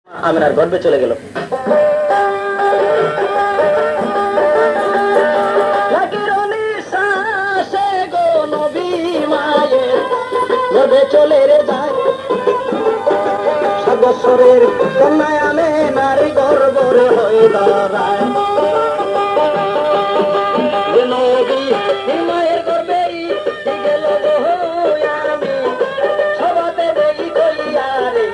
আমিনার গর্ভে চলে গেল। গর্ভে চলে রে যায় 7 বছরের কন্যায় আমিনার গর্ভে হয়ে দাঁড়ায়। মায়ের গর্ভে গেল আমি সবাতে দেখি কইয়া রে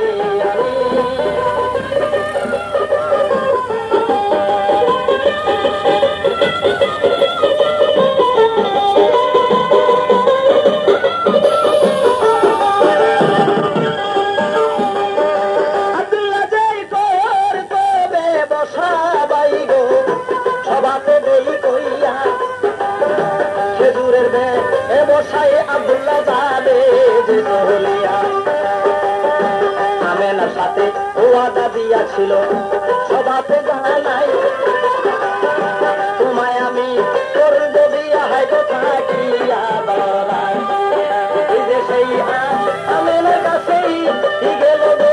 আব্দুল্লাহ যাবে যে চলিয়া। আমেনার সাথে ওয়াদা দিয়াছিল সবাতে জানাই তোমায় আমি করব বিয়া হয়তো থাকিয়া দরাই। এই যে সেই আমেনার কাছেই গেল গো